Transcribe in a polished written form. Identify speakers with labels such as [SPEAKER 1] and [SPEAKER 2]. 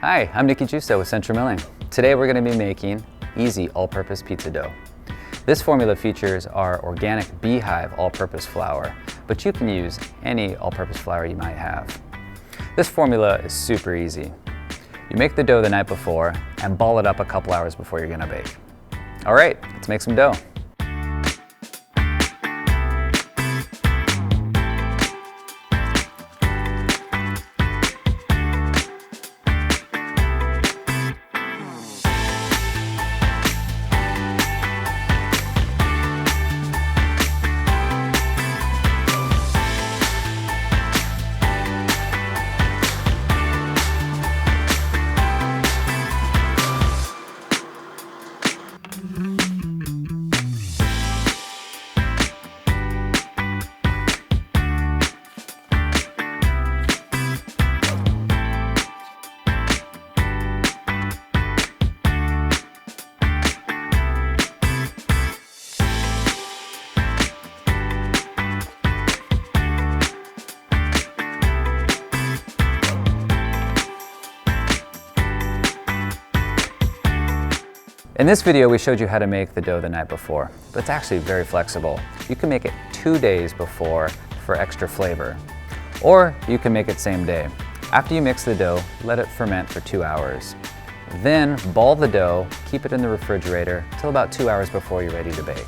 [SPEAKER 1] Hi, I'm Nicky Giusto with Central Milling. Today we're going to be making easy all-purpose pizza dough. This formula features our Organic Beehive All-Purpose flour, but you can use any all-purpose flour you might have. This formula is super easy. You make the dough the night before and ball it up a couple hours before you're going to bake. All right, let's make some dough. In this video, we showed you how to make the dough the night before, but it's actually very flexible. You can make it 2 days before for extra flavor, or you can make it same day. After you mix the dough, let it ferment for 2 hours. Then ball the dough, keep it in the refrigerator till about 2 hours before you're ready to bake.